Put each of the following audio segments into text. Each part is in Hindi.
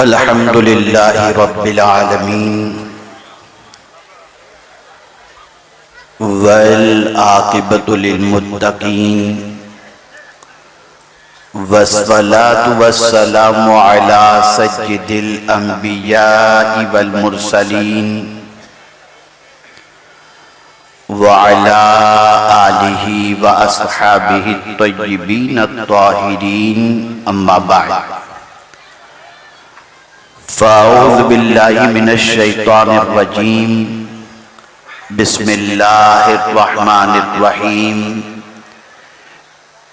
अल्हम्दुलिल्लाहि रब्बिल आलमीन वल आक़िबतु लिल मुत्तक़ीन वस्सलातु वस्सलामु अला सय्यिदिल अंबियाइ वल मुरसलीन व अला आलिहि व अस्हाबिहि तय्यिबीन अत्ताहिरीन अम्मा बाद फ़अऊज़ु बिल्लाहि मिनश शैतानिर रजीम बिस्मिल्लाहिर रहमानिर रहीम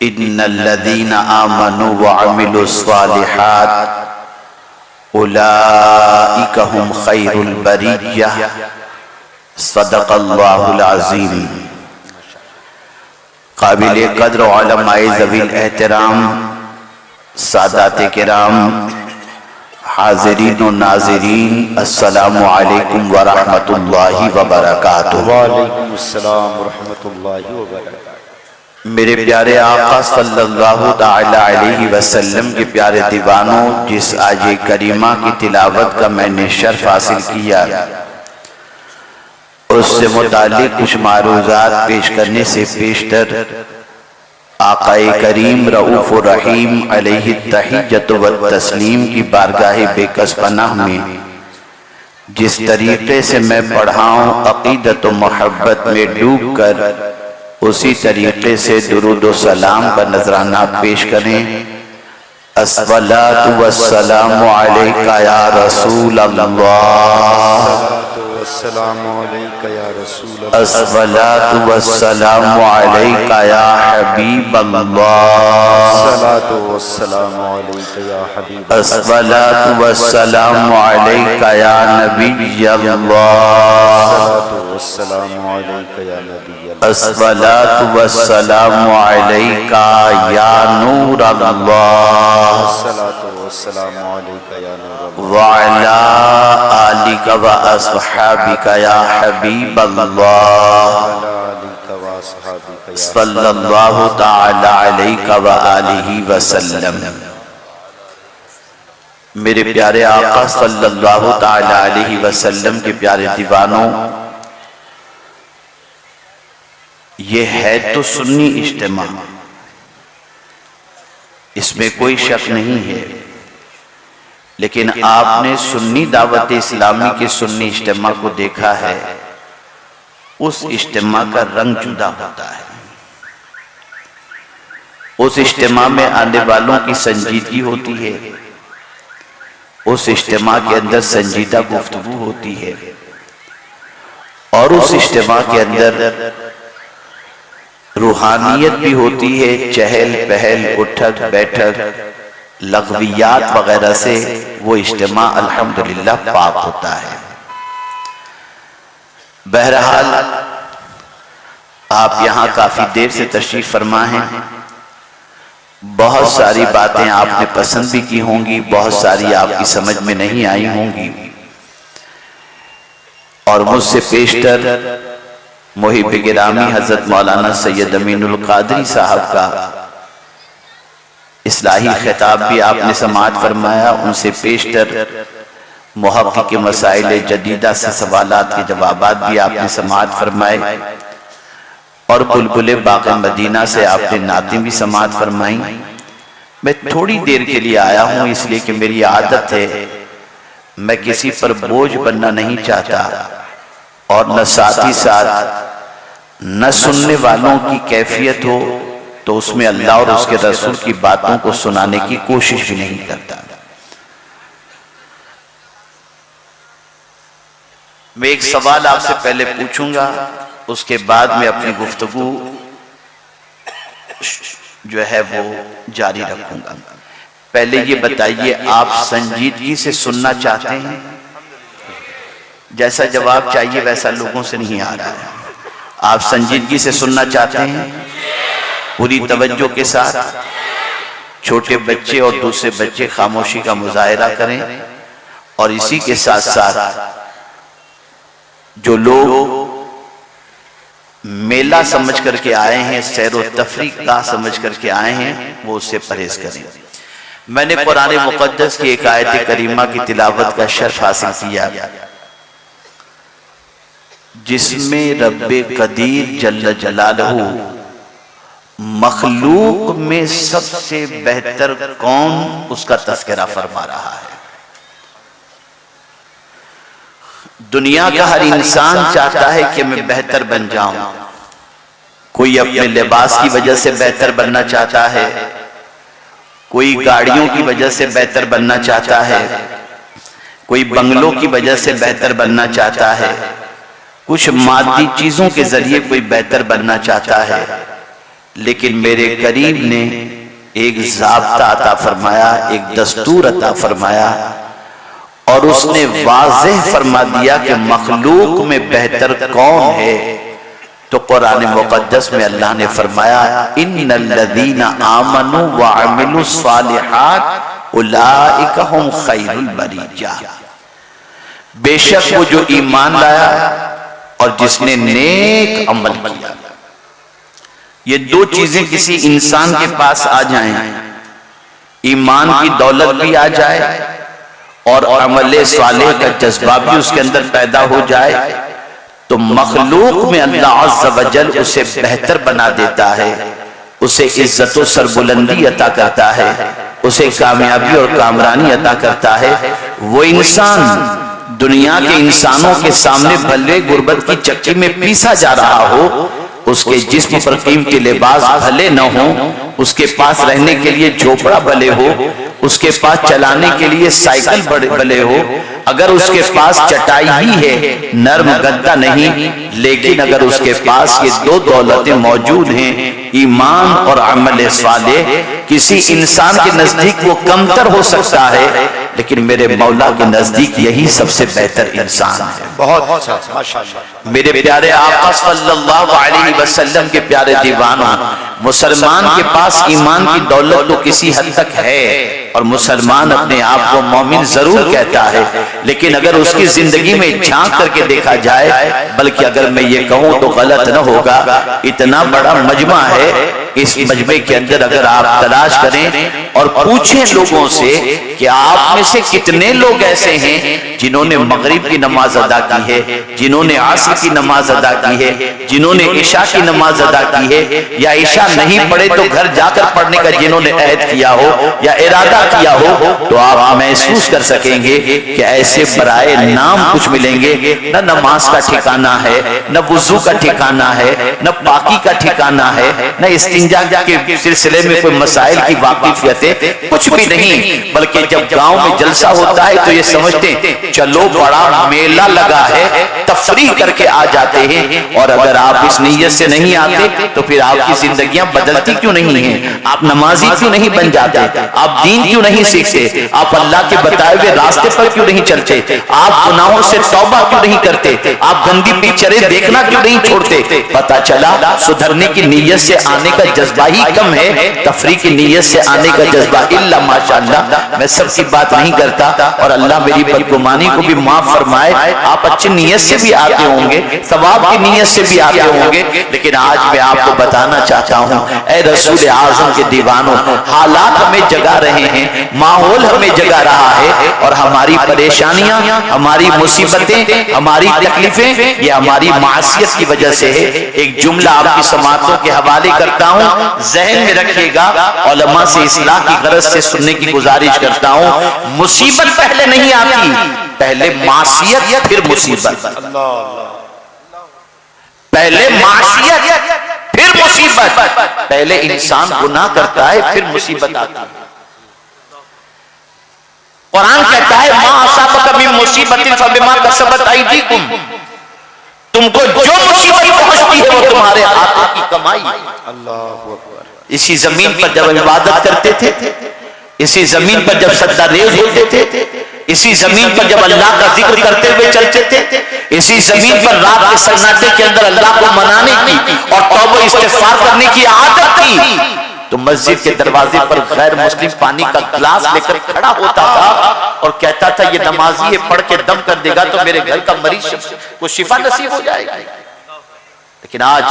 इन्नल्लज़ीना आमनु व अमिलुस सालिहात उलाइका हुम खैरुल बरिय्यह सदक़ल्लाहुल अज़ीम। काबिल क़द्र उलमाए ज़वील एहतराम सादात किराम हाज़िरीन व नाज़िरीन अस्सलामु अलैकुम व रहमतुल्लाहि व बरकातुहू। वालेकुम अस्सलाम व रहमतुल्लाहि व बरकातुहू। मेरे प्यारे आका सल्लल्लाहु ताला अलैहि वसल्लम के प्यारे दीवानों, जिस आये करीमा की तिलावत का मैंने शर्फ हासिल किया, उससे मुताल्लिक कुछ मारूज़ात पेश करने से पेशतर आक़ाए करीम रऊफ़ रहीम अलैहि तहिय्यतु व तस्लीम की बारगाह बेकस पनाह में जिस तरीके से मैं पढ़ाऊँ, अक़ीदत व मोहब्बत में डूब कर उसी तरीके से दुरूद व सलाम का नजराना पेश करें। अस्सलातु वस्सलामु अलैका या रसूल अल्लाह, अस्सलामु अलैका या रसूल अल्लाह, अस्सलातु वस्सलामु अलैका या हबीब अल्लाह, अस्सलातु वस्सलामु अलैका या हबीब अल्लाह, अस्सलातु वस्सलामु अलैका या नबी अल्लाह, अस्सलातु वस्सलामु अलैका या नबी अल्लाह, अस्सलातु वस्सलामु अलैका या नूर अल्लाह, अस्सलातु वस्सलामु अलैका या नूर अल्लाह, व अला आलिका व अस्हाबिका या हबीब अल्लाह, अला आलिका व अस्हाबिका या सल्लल्लाहु ताला अलैका व आलिहि वसल्लम। मेरे प्यारे आका सल्लल्लाहु ताला अलैहि वसल्लम के प्यारे दीवानों, ये है तो सुन्नी इज्तिमा, इसमें कोई शक नहीं है, लेकिन आपने सुन्नी दावत इस्लामी के सुन्नी इज्तिमा को देखा है, उस इज्तिमा का रंग जुदा होता है। उस इज्तिमा में आने वालों की संजीदगी होती है, उस इज्तिमा के अंदर संजीदा गुफ्तगू होती है, और उस इज्तिमा के अंदर रूहानियत भी होती है। चहल पहल उठक बैठक लग़वियात वगैरह से वो इज्तिमा अल्हम्दुलिल्लाह पाक होता है। बहरहाल आप यहाँ काफी देर से तशरीफ फरमा हैं, बहुत सारी बातें आपने पसंद भी की होंगी, बहुत सारी आपकी समझ में नहीं आई होंगी, और मुझसे पेशतर मुहिब गिरामी हजरत मौलाना सैयद अमीनुल कादरी साहब का इस्लाही खिताब भी आपने समाअत फरमाया, उनसे पेशतर मुहक्किक के मसाइल जदीदा से सवालात के जवाबात भी आपने समाअत फरमाए, और बुलबुल बाग़ मदीना से आपने नातिम भी समाअत फरमाई। मैं थोड़ी देर के लिए आया हूँ, इसलिए कि मेरी आदत है, मैं किसी पर बोझ बनना नहीं चाहता, और न साथ ही साथ न सुनने वालों की कैफियत हो तो उसमें अल्लाह और उसके रसूल की बातों को सुनाने की कोशिश भी नहीं करता। मैं एक सवाल आपसे पहले पूछूंगा, उसके बाद में अपनी गुफ्तगू जो है वो जारी रखूंगा। पहले ये बताइए, आप संजीदगी से सुनना चाहते हैं? जैसा जवाब चाहिए वैसा लोगों से नहीं आ रहा है। आप संजीदगी से सुनना चाहते हैं, पूरी तवज्जो के साथ? छोटे बच्चे और दूसरे बच्चे खामोशी का मुजाहिरा करें, और इसी के साथ साथ जो लोग मेला समझ करके आए हैं, सैर व तफरीक का समझ करके आए हैं, वो उससे परहेज करें। मैंने कुरान मुक़द्दस की एक आयत करीमा की तिलावत का शर्फ हासिल किया जिसमें रब्बे कदीर जल्ल जलालहू मखलूक में सबसे बेहतर कौन उसका तस्करा फरमा रहा है। दुनिया का हर इंसान चाहता है कि मैं बेहतर बन जाऊं। कोई अपने लिबास की वजह से बेहतर बनना चाहता है, कोई गाड़ियों की वजह से बेहतर बनना चाहता है, कोई बंगलों की वजह से बेहतर बनना चाहता है, कुछ मादी चीजों के जरिए कोई बेहतर बनना चाहता है। लेकिन मेरे करीम ने एक ज़ाब्ता अता फरमाया, एक दस्तूर अता फरमाया और उसने वाज़ेह फरमा दिया कि मखलूक में बेहतर कौन है। तो कुरान मुक़द्दस में अल्लाह ने फरमाया इन्नल्लज़ीना आमनू व अमिलुस्सालिहात उलाइका हुम खैरुल बरिया। बेशक वो जो ईमान लाया और जिसने नेक अमल किया। ये दो चीजें किसी इंसान के पास आ जाएं, ईमान की दौलत भी आ जाए और अमले सालेह का जज्बा भी उसके अंदर पैदा हो जाए, तो मखलूक में अल्लाह अज़्ज़ व जल उसे बेहतर बना देता है, उसे इज्जत व सरबुलंदी अता करता है, उसे कामयाबी और कामरानी अता करता है। वो इंसान दुनिया के इंसानों के सामने भले गुर्बत की चक्की में पीसा जा रहा हो, उसके जिस्म पर कीमती लिबास भले न हो, उसके पास रहने के लिए झोपड़ा भले हो, उसके पास चलाने के लिए साइकिल भले हो, अगर उसके पास चटाई ही है, नर्म गद्दा नहीं, लेकिन अगर उसके पास ये दो दौलतें मौजूद हैं, ईमान और अमल सालेह, किसी इंसान के नजदीक वो कमतर हो सकता है, लेकिन मेरे मौला के नजदीक यही सबसे बेहतर इंसान है। बहुत अच्छा, माशाअल्लाह। मेरे प्यारे आका सल्लल्लाहु अलैहि वसल्लम के प्यारे दीवाना, मुसलमान के पास ईमान की दौलत तो किसी हद तक है और मुसलमान अपने आप को मोमिन जरूर कहता है, लेकिन अगर उसकी जिंदगी में झांक करके देखा जाए, बल्कि अगर मैं ये कहूँ तो गलत न होगा, इतना बड़ा मजमा है, इस मजमे के अंदर अगर आप तलाश करें और पूछें लोगों से कि आप में से कितने लोग ऐसे हैं जिन्होंने मगरिब की नमाज अदा की है, जिन्होंने आसर की नमाज अदा की है, जिन्होंने इशा की नमाज अदा की है, या इशा नहीं पढ़े तो घर जाकर पढ़ने का जिन्होंने ऐद किया हो या इरादा किया हो, तो आप महसूस कर सकेंगे कि ऐसे बराए नाम कुछ मिलेंगे। न नमाज का ठिकाना है, न वुजू का ठिकाना है, न पाकी का ठिकाना है, न इस्तिंजा के सिलसिले में कोई मसाइल की वाकिफियत है, कुछ भी नहीं। बल्कि जब गांव में जलसा होता है तो ये समझते हैं चलो बड़ा मेला लगा है, तफरीह करके आ जाते हैं। और अगर आप इस नीयत से नहीं आते तो फिर आपकी जिंदगियां बदलती क्यों नहीं है? आप नमाजी क्यों नहीं बन जाते? आप दीन क्यों नहीं सीखते? आप अल्लाह के बताए हुए रास्ते पर क्यों नहीं चलते? आप गुनाहों से तौबा क्यों नहीं करते? आप गंदी पिक्चरें देखना क्यों नहीं छोड़ते? पता चला सुधरने की नीयत से आने का जज्बा ही कम है, तफरीह की नीयत से आने का जज्बा इल्ला माशाअल्लाह। मैं सबकी बात नहीं करता और अल्लाह मेरी बदगुमानी को भी माफ फरमाए। आप अच्छी नीयत से भी आते होंगे, सवाब की नीयत से भी आते होंगे, लेकिन आज मैं आपको बताना चाहता हूँ, ऐ रसूल आज़म के दीवानों, हालात हमें जगा रहे हैं, माहौल हमें जगा रहा है और हमारी परेशानियां, हमारी मुसीबतें, हमारी तकलीफें ये हमारी मासियत की वजह से है। एक जुमला आपकी समातों के हवाले करता हूँ, जहन में रखिएगा, उलमा से इस्लाह की गरज से सुनने की गुजारिश करता हूँ। मुसीबत पहले नहीं आती, पहले मासियत फिर मुसीबत। पहले मासियत फिर मुसीबत। पहले इंसान गुनाह करता है फिर मुसीबत आती है। कुरान कहता है मा असाबका मिन मुसीबतिन फबिमा कसबत अयदीकुम, तुमको जो मुसीबत पहुंचती है वो तुम्हारे हाथों की कमाई। अल्लाहू अकबर। इसी जमीन पर जब इबादत करते थे, इसी जमीन पर जब सजदा रेज होते थे, इसी जमीन पर जब अल्लाह का जिक्र करते हुए चलते थे, इसी जमीन पर रात के सन्नाटे के अंदर अल्लाह को मनाने की और तौबा इस्तिग़फ़ार करने की आदत थी, तो मस्जिद के दरवाजे पर गैर मुस्लिम पानी का गिलास लेकर खड़ा होता था और कहता था ये नमाजी है, पढ़ के दम कर देगा तो मेरे घर का मरीज को शिफा नसीब हो जाएगी। लेकिन आज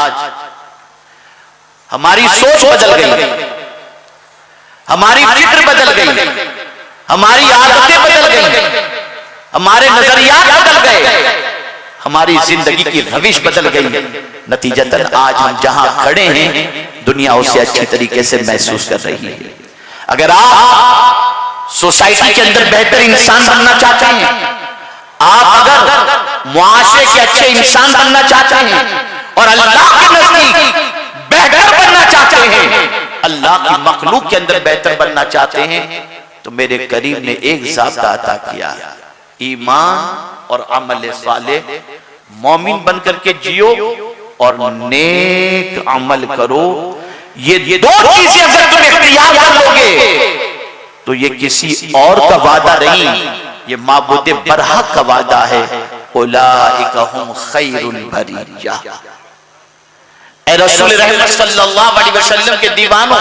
हमारी सोच बदल गई, हमारी फिक्र बदल गई, हमारी आदतें बदल गई, हमारे नजरियात बदल गए, हमारी जिंदगी की रविश बदल गई। नतीजतन आज हम जहां खड़े हैं दुनिया उसे अच्छी तरीके से महसूस कर रही है। अगर आप सोसाइटी के अंदर बेहतर इंसान बनना चाहते हैं, आप अगर मुआशरे के अच्छे इंसान बनना चाहते हैं और अल्लाह के नजदीक बेहतर बनना चाहते हैं, अल्लाह की मखलूक के अंदर बेहतर बनना चाहते हैं, तो मेरे करीम ने एक ज़ाब्ता अता किया, ईमान और अमल साले। मोमिन बनकर के जियो और नेक अमल करो। ये दो चीजें अगर तुम इख्तियार कर लोगे तो ये किसी और का वादा नहीं, ये माबूद बरहक का वादा है। उलाइका हुम खैरुल बरिया। ए रसूल रहमत सल्लल्लाहु अलैहि वसल्लम के दीवानों,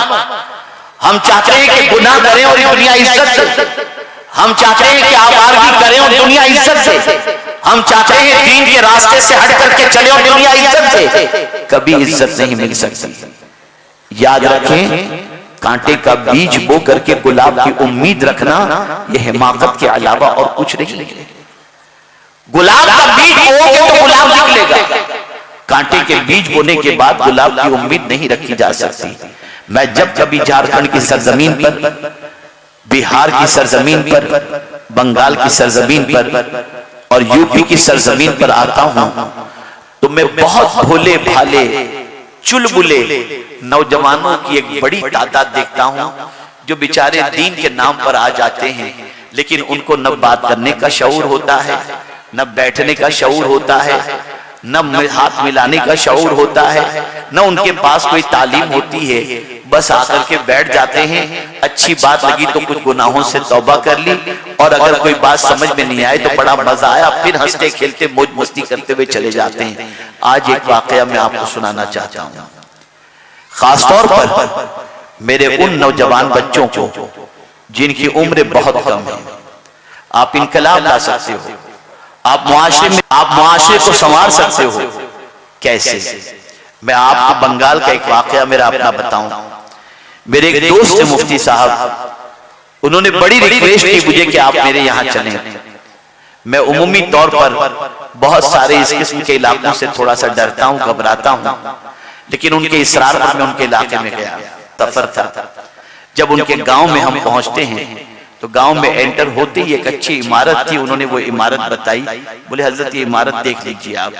हम चाहते हैं कि गुनाह करें और दुनिया इज्जत दे, हम चाहते हैं कि आवारगी करें और दुनिया इज्जत दे, हम चाहते हैं दीन के रास्ते से हट करके चले और दुनिया इज्जत दे। कभी इज्जत नहीं मिल सकती। याद रखें, कांटे का बीज बो करके गुलाब की उम्मीद रखना यह हिमाकत के अलावा और कुछ नहीं है। गुलाब का बीज बोओगे तो गुलाब निकलेगा, कांटे के बीज बोने के बाद गुलाब की उम्मीद नहीं रखी जा सकती। मैं जब कभी झारखंड की सरजमीन पर, बिहार की सरजमीन पर, बंगाल की सरजमीन पर और यूपी की सरजमीन पर आता हूं तो मैं बहुत भोले भाले चुलबुले नौजवानों की एक बड़ी तादाद देखता हूं जो बेचारे दीन के नाम पर आ जाते हैं, लेकिन उनको न बात करने का शऊर होता है, न बैठने का शऊर होता है, न हाथ मिलाने का शऊर होता है, न उनके पास कोई तालीम होती है। बस आकर के बैठ जाते हैं, अच्छी बात लगी तो कुछ गुनाहों से तौबा कर ली, और अगर कोई बात समझ में नहीं आए तो बड़ा मजा आया, फिर हंसते खेलते मौज मस्ती करते हुए चले जाते हैं। आज एक वाकया मैं आपको सुनाना चाहता हूँ, खासतौर पर मेरे उन नौजवान बच्चों को जिनकी उम्र बहुत कम है। आप इनकलाब ला सकते हो, आप मुआशरे को संवार सकते हो। कैसे? मैं आपको बंगाल का एक वाकया मेरा अपना बताऊं। मेरे एक दोस्त है मुफ्ती साहब, उन्होंने बड़ी रिक्वेस्ट की मुझे कि आप मेरे यहाँ चलें। मैं उमूमी तौर पर बहुत सारे इस किस्म के इलाकों से थोड़ा सा डरता हूँ, घबराता हूँ, लेकिन उनके इसरार पर मैं उनके इलाके में गया। सफर था। जब उनके गांव में हम पहुंचते हैं तो गांव में एंटर होते ही एक अच्छी इमारत थी, उन्होंने वो इमारत बताई। बोले हजरत ये इमारत देख लीजिए आप।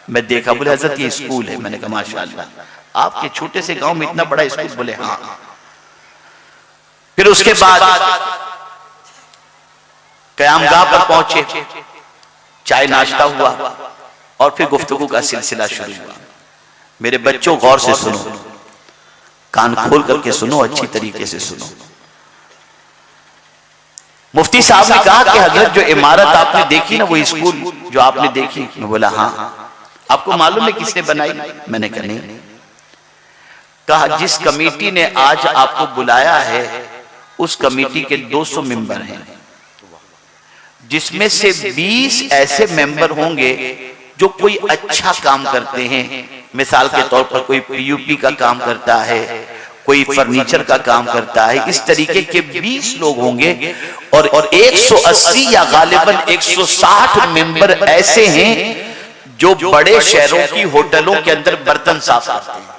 मैं देखा, बोले हजरत ये स्कूल है। मैंने कहा माशाअल्लाह, आपके छोटे से गांव में इतना बड़ा स्कूल? बोले हाँ। फिर उसके बाद कयामगाह पर पहुंचे, चाय नाश्ता हुआ और फिर गुफ्तगू का सिलसिला शुरू हुआ। मेरे बच्चों गौर से सुनो, कान खोल करके सुनो, अच्छी तरीके से सुनो। मुफ्ती साहब ने कहा कि हजरत जो इमारत आपने देखी ना, वो स्कूल जो आपने देखी? मैं बोला हाँ। आपको मालूम है किसने बनाई? मैंने कहा नहीं। कहा जिस कमेटी ने आज आपको बुलाया है उस कमेटी के 200 मेंबर हैं, जिसमें से 20 ऐसे मेंबर होंगे जो कोई अच्छा काम करते हैं। मिसाल के तौर पर कोई पीयूपी का काम करता है, कोई फर्नीचर का काम करता है। इस तरीके के 20 लोग होंगे और 180 या गालिबन 160 मेंबर ऐसे हैं जो बड़े शहरों की होटलों के अंदर बर्तन साफ करते हैं।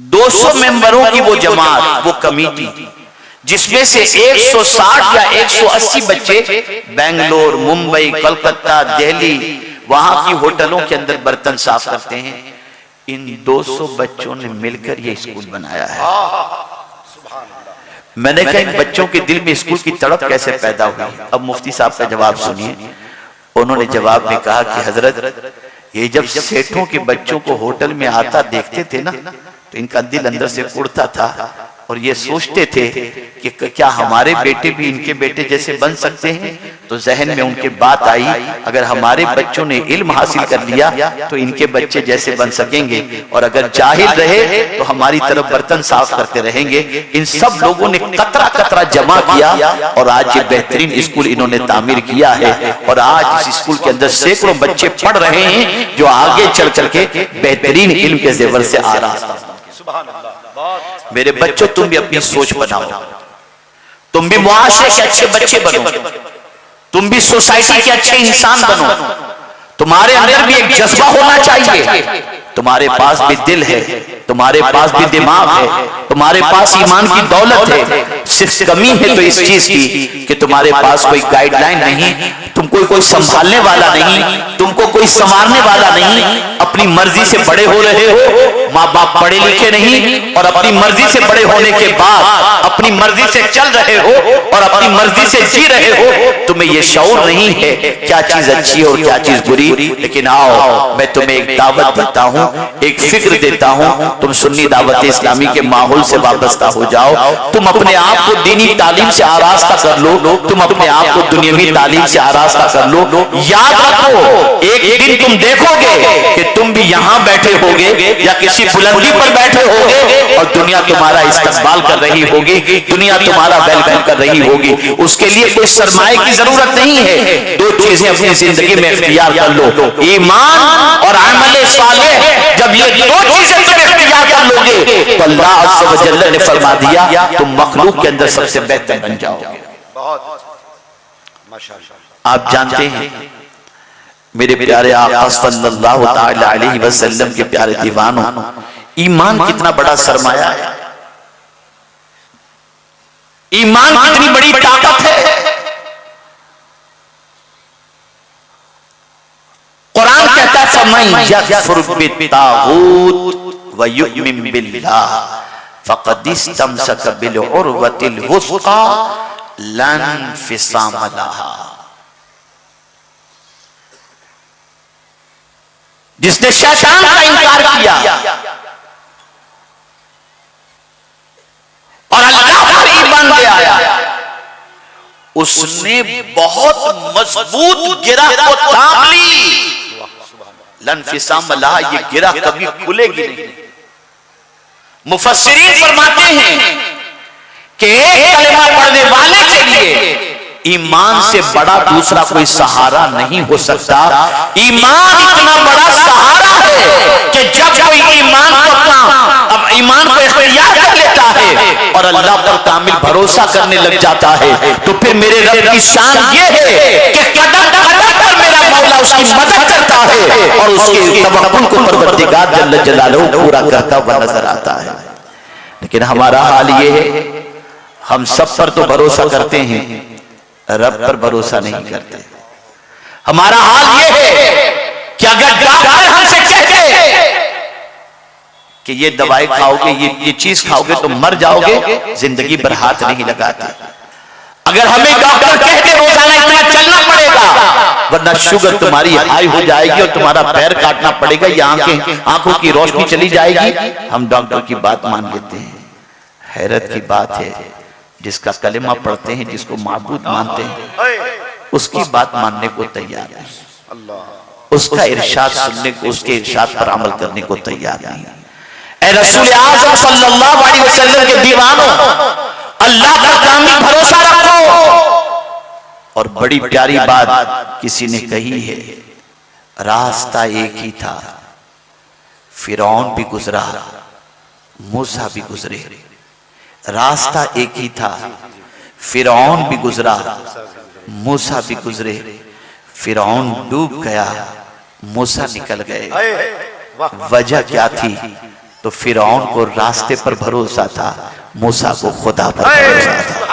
200 मेंबरों की वो जमात, वो कमेटी, जिसमें से 160 या 180 बच्चे बेंगलोर, मुंबई, कलकत्ता, दिल्ली, वहां की होटलों के अंदर बर्तन साफ करते हैं। इन 200 बच्चों ने मिलकर ये स्कूल बनाया है। मैंने कहा इन बच्चों के दिल में स्कूल की तड़प कैसे पैदा हुई? अब मुफ्ती साहब का जवाब सुनिए। उन्होंने जवाब में कहा कि हजरत, ये जब सेठों के बच्चों को होटल में आता देखते थे ना, तो इनका दिल अंदर से उड़ता था और ये सोचते थे कि क्या हमारे बेटे भी इनके बेटे जैसे बन सकते हैं। तो जहन में उनके बात आई, अगर हमारे बच्चों ने इल्म हासिल कर लिया तो इनके बच्चे जैसे बन सकेंगे, और अगर जाहिल रहे तो हमारी तरफ बर्तन साफ करते रहेंगे। इन सब लोगों ने कतरा कतरा जमा किया और आज ये बेहतरीन स्कूल इन्होंने तामीर किया है। और आज इस स्कूल के अंदर सैकड़ों बच्चे पढ़ रहे हैं जो आगे चल चल के बेहतरीन इल्म के जेवर से आ रहा है। मेरे बच्चों तुम भी अपनी सोच बनाओ, तुम भी मुआशरे के अच्छे बच्चे बनो, तुम भी सोसाइटी के अच्छे इंसान बनो। तुम्हारे अंदर भी एक जज्बा होना चाहिए, तुम्हारे पास भी दिल है, तुम्हारे पास भी दिमाग है, तुम्हारे पास ईमान की दौलत है। सिर्फ कमी है तो इस चीज की कि तुम्हारे पास कोई गाइडलाइन नहीं, तुमको कोई संभालने वाला नहीं, तुमको कोई संवारने वाला नहीं। अपनी मर्जी से बड़े हो रहे हो, माँ बाप पढ़े लिखे नहीं, और अपनी मर्जी से बड़े होने के बाद अपनी मर्जी से चल रहे हो और अपनी मर्जी से जी रहे हो। तुम्हें यह शऊर नहीं है क्या चीज अच्छी और क्या चीज बुरी। लेकिन आओ मैं तुम्हें एक दावत देता हूं, एक फिक्र देता हूं, तुम सुन्नी दावत इस्लामी के माहौल से वाबस्ता हो जाओ। तुम अपने आप को दीनी तालीम से आरास्ता कर लो, तुम अपने आप को दुनियावी तालीम से आरास्ता कर लो। याद रखो एक दिन तुम देखोगे कि तुम भी यहां बैठे होगे या किसी बुलंदी पर बैठे होगे और दुनिया तुम्हारा इस्तकबाल कर रही होगी, दुनिया तुम्हारा वेलकम कर रही होगी। उसके लिए कोई सरमाए की जरूरत नहीं है। दो चीजें अपनी जिंदगी में इख्तियार कर लो, ईमान और अमल सालेह। जब ये दो चीजें तुम इख्तियार कर लोगे तो अल्लाह अज़्ज़ व जल्ल ने फरमा दिया तुम मखलूक के अंदर सबसे बेहतर बन जाओगे। आप जानते हैं मेरे प्यारे आका सल्लल्लाहु तआला अलैहि वसल्लम के प्यारे दीवानों, ईमान कितना बड़ा सरमाया है, ईमान कितनी बड़ी ताकत है। कुरान कहता है फमन यकफुर बित्तागूत व युमिन बिल्लाह फक़द इस्तमसक बिल उर्वतिल वुस्क़ा लन फिसाम लहा। जिसने शैतान का इनकार किया और अल्लाह पर ईमान ले आया, उसने बहुत मजबूत गिरह को थाम ली। लन फिसाम लहा, ये गिरह कभी खुलेगी नहीं। मुफस्सिरीन फरमाते हैं कि एक कलिमा पढ़ने वाले के लिए ईमान से बड़ा दूसरा कोई सहारा नहीं हो सकता। ईमान इतना बड़ा सहारा है कि जब कोई ईमान को अपना ईमान को इख्तियार कर लेता है और अल्लाह पर कामिल भरोसा करने लग जाता है तो फिर मेरे रब की शान ये है कि कदम कदम पर मेरा मौला उसकी मदद करता है और उसके तवक्कुल को परवरदिगार जल्ल जलालहू पूरा करता हुआ नजर आता है। लेकिन हमारा हाल ये है, हम सब पर तो भरोसा करते हैं, रब पर भरोसा नहीं करते। हमारा हाल ये है कि अगर डॉक्टर हमसे कहते कि ये दवाई खाओगे, ये चीज खाओगे तो मर जाओगे, जिंदगी पर हाथ नहीं लगाते। अगर हमें डॉक्टर कहते रोजाना इतना चलना पड़ेगा वरना शुगर तुम्हारी हाई हो जाएगी और तुम्हारा पैर काटना पड़ेगा या आंखों की रोशनी चली जाएगी, हम डॉक्टर की बात मान लेते हैं। हैरत की बात है, जिसका कलिमा पढ़ते हैं, जिसको माबूद मानते हैं, उसकी बात मानने को तैयार नहीं, उसका इरशाद सुनने को, उसके इरशाद पर अमल करने को तैयार नहीं। ऐ रसूल आज़म सल्लल्लाहु अलैहि वसल्लम के दीवानों, अल्लाह पर कामिल भरोसा रखो। और बड़ी प्यारी बात किसी ने कही है, रास्ता एक ही था, फिरौन भी गुजरा, मूसा भी गुजरे। रास्ता एक ही था, फिरौन भी गुजरा, मूसा भी गुजरे। फिरौन डूब गया, मूसा निकल गए। वजह क्या थी? तो फिरौन को रास्ते पर भरोसा था, मूसा को खुदा पर भरोसा था।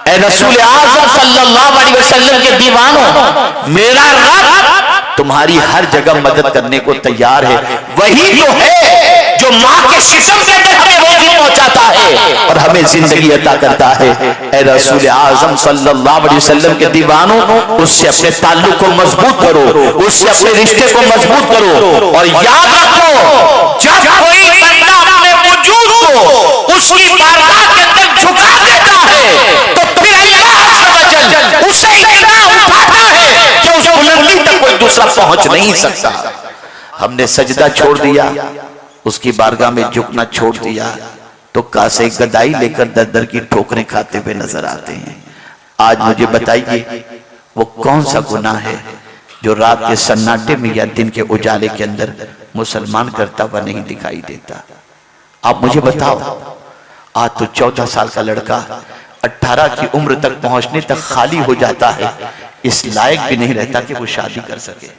ऐ रसूल आज़म सल्लल्लाहु अलैहि वसल्लम के दीवानों, मेरा रब तुम्हारी हर जगह मदद करने को तैयार है। वही तो है जो माँ के शिशम के अंदर हमें रोजी पहुंचाता है और हमें जिंदगी अता करता है। ऐ रसूल आज़म सल्लल्लाहु अलैहि वसल्लम के दीवानों, उससे अपने ताल्लुक को मजबूत करो, उससे अपने रिश्ते को मजबूत करो। और याद रखो, जब कोई बंदा अपने वजूद को उसकी बारगाह के अंदर झुका देता है तो फिर अल्लाह अज़्ज़ व जल उसे इतना उठाता है कि उस बुलंदी तक कोई दूसरा पहुंच नहीं सकता। हमने सजदा छोड़ दिया, उसकी बारगाह में झुकना छोड़ दिया तो कासे गदाई लेकर दर दर की ठोकरें खाते हुए नजर आते हैं। आज मुझे बताइए वो कौन सा गुनाह है जो रात के सन्नाटे में या दिन के उजाले के अंदर मुसलमान करता हुआ नहीं दिखाई देता। आप मुझे बताओ, आज तो 14 साल का लड़का 18 की उम्र तक पहुंचने तक खाली हो जाता है, इस लायक भी नहीं रहता कि वो शादी कर सके।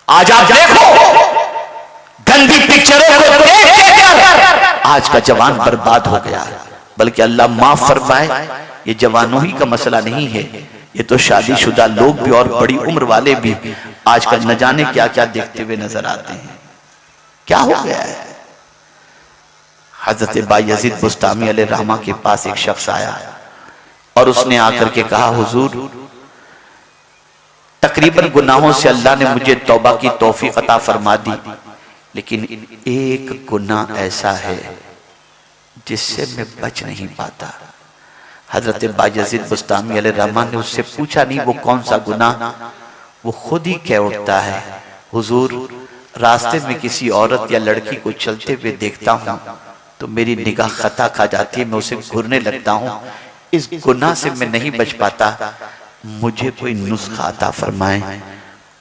आज आप देखो गंदी पिक्चरों को देख आज का जवान बर्बाद हो गया है। बल्कि अल्लाह माफ फरमाए, ये जवानों ही का मसला नहीं है, ये तो शादीशुदा लोग भी और बड़ी उम्र वाले भी आजकल न जाने क्या क्या देखते हुए नजर आते हैं। क्या हो गया है? हजरत बायजीद बुस्तामी अलैहिर्रहमा के पास एक शख्स आया और उसने आकर के कहा, हुजूर तकरीबन गुनाहों से अल्लाह ने मुझे तौबा की तौफीक अता फरमा दी, लेकिन एक गुनाह ऐसा है जिससे मैं बच नहीं पाता। हजरत बायजीद बुस्तामी अलैहिर्रहमा ने उससे पूछा, नहीं वो कौन सा गुनाह? वो खुद ही कह उठता है, हुजूर रास्ते में किसी औरत या लड़की को चलते हुए देखता हूं तो मेरी निगाह खता खा जाती है, मैं उसे घूरने लगता हूं, इस गुनाह से मैं नहीं बच पाता, मुझे कोई नुस्खा अता फरमाए।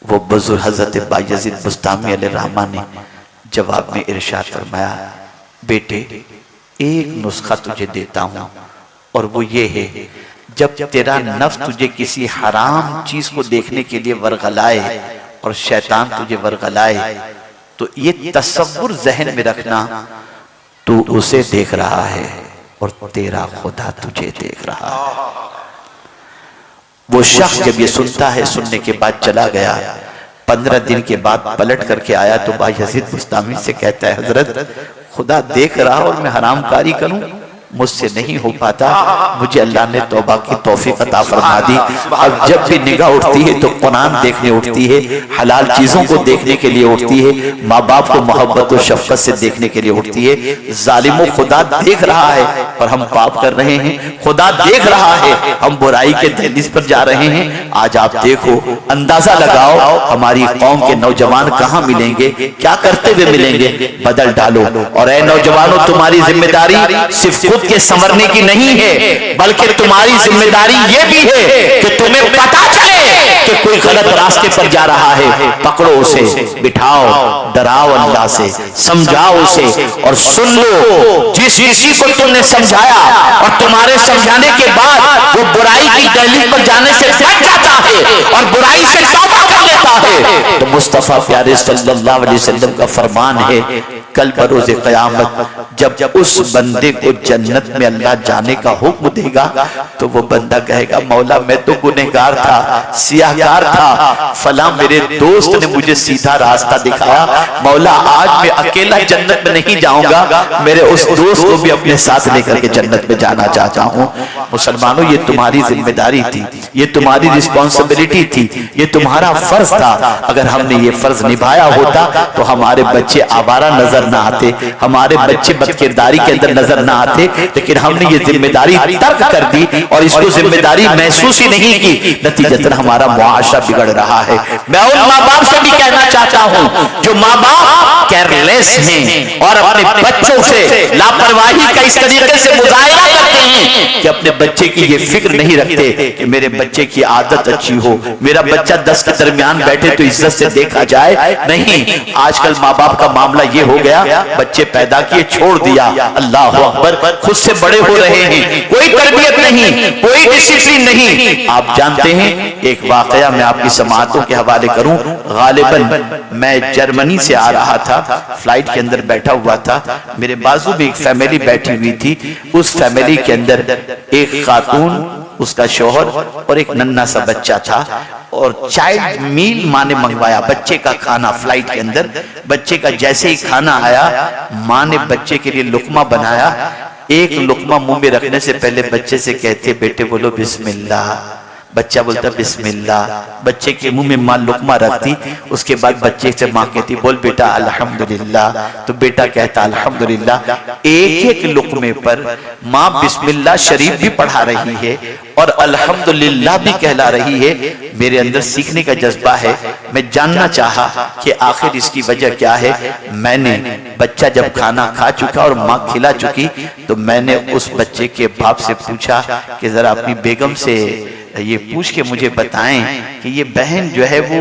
वो बुजुर्ग हजरत बायजीद बुस्तामी अलैहिर्रहमा ने जवाब में इरशाद फरमाया, बेटे एक नुस्खा तुझे देता हूं और वो ये है, जब तेरा नफ्स तुझे किसी हराम चीज को देखने के लिए वरगलाए और शैतान तुझे वरगलाए तो ये तसव्वुर जहन में रखना, तू उसे देख रहा है और तेरा खुदा तुझे देख रहा है। वो शख्स जब ये सुनता है, सुनने के बाद चला गया, 15 दिन के बाद पलट करके आया तो बायजीद बुस्तामी से कहता है, हजरत खुदा देख रहा और मैं हरामकारी करूं, मुझसे नहीं हो पाता, मुझे अल्लाह ने तौबा की तौफीक अता फरमा दी। अब जब भी निगाह उठती है तो कुरान देखने उठती है, हलाल चीजों को देखने के लिए उठती है, माँ बाप को मोहब्बत और शफकत से देखने के लिए उठती है। जालिमों खुदा देख रहा है और हम पाप कर रहे हैं, खुदा देख रहा है हम बुराई के दहलीज पर जा रहे हैं। आज आप देखो, अंदाजा लगाओ हमारी कौम के नौजवान कहाँ मिलेंगे, क्या करते हुए मिलेंगे, बदल डालो। और ऐ नौजवानों, तुम्हारी जिम्मेदारी सिर्फ के संवरने की नहीं है, बल्कि तुम्हारी जिम्मेदारी यह भी है कि तुम्हें पता चले कि कोई गलत रास्ते पर जा रहा है, पकड़ो उसे, बिठाओ, डराओ अल्लाह से, समझाओ उसे और सुन लो। जिस किसी को तुमने समझाया और तुम्हारे समझाने के बाद वो बुराई की दहलीज पर जाने से बच जाता है और बुराई से तौबा कर लेता है, तो मुस्तफा प्यारे सल्लल्लाहु अलैहि वसल्लम का फरमान है, कल बरोज़े क़यामत जब उस बंदे को जन्नत में अल्लाह जाने का हुक्म देगा तो वो बंदा कहेगा, मौला मैं तो गुनहगार था, सियाहकार था, फला मेरे दोस्त ने मुझे सीधा रास्ता दिखाया, मौला आज मैं अकेला जन्नत में नहीं जाऊंगा, मेरे उस दोस्त को भी अपने साथ लेकर के जन्नत में जाना चाहता हूँ। मुसलमानों, ये तुम्हारी जिम्मेदारी थी, ये तुम्हारी रिस्पॉन्सिबिलिटी थी, ये तुम्हारा फर्ज था। अगर हमने ये फर्ज निभाया होता तो हमारे बच्चे आवारा नजर ना आते, हमारे बच्चे बदकिरदारी के अंदर नजर ना आते, लेकिन हमने ये जिम्मेदारी तर्क कर दी और इसको जिम्मेदारी महसूस ही नहीं की, नतीजतन हमारा मुआशरा बिगड़ रहा है। मैं उन माँ बाप से भी कहना चाहता हूँ जो माँ बाप केयरलेस हैं और अपने बच्चों से लापरवाही का इस तरीके से मुजाहिरा करते हैं कि अपने बच्चे की ये फिक्र नहीं रखते कि मेरे बच्चे की आदत अच्छी हो, मेरा बच्चा 10 के दरमियान बैठे तो इज्जत से देखा जाए। नहीं, आजकल माँ बाप का मामला ये हो गया, बच्चे पैदा किए छोड़ दिया, अल्लाह अकबर, खुद से बड़े हो रहे हैं, कोई तरबियत नहीं, कोई डिसिप्लिन नहीं। आप जानते हैं, एक वाकया मैं आपकी समाअतों के हवाले करूं, गालिबन मैं जर्मनी से आ रहा था, फ्लाइट के अंदर बैठा हुआ था, मेरे बाजू में एक फैमिली बैठी हुई थी, उस फैमिली के अंदर एक खातून, उसका शौहर और एक नन्हा सा बच्चा था और चाइल्ड मील माँ ने मंगवाया, बच्चे का खाना फ्लाइट के अंदर। बच्चे का जैसे ही खाना आया, माँ ने बच्चे के लिए लुकमा बनाया, एक लुकमा मुंह में रखने से पहले बच्चे से कहते, बेटे बोलो बिस्मिल्लाह, बच्चा बोलता बिस्मिल्लाह, बच्चे के मुंह में माँ लुकमा रखती, उसके बाद बच्चे से माँ कहती बोल बेटा अल्हम्दुलिल्लाह, तो बेटा कहता अल्हम्दुलिल्लाह। एक एक लुकमे पर माँ बिस्मिल्लाह शरीफ भी पढ़ा रही है और अल्हम्दुलिल्लाह भी कहला रही है। मेरे अंदर सीखने का जज्बा है, मैं जानना चाहा कि आखिर इसकी वजह क्या है। मैंने बच्चा जब खाना खा चुका और माँ खिला चुकी तो मैंने उस बच्चे के बाप से पूछा कि जरा अपनी बेगम से ये पूछ के मुझे बताएं कि ये बहन जो है वो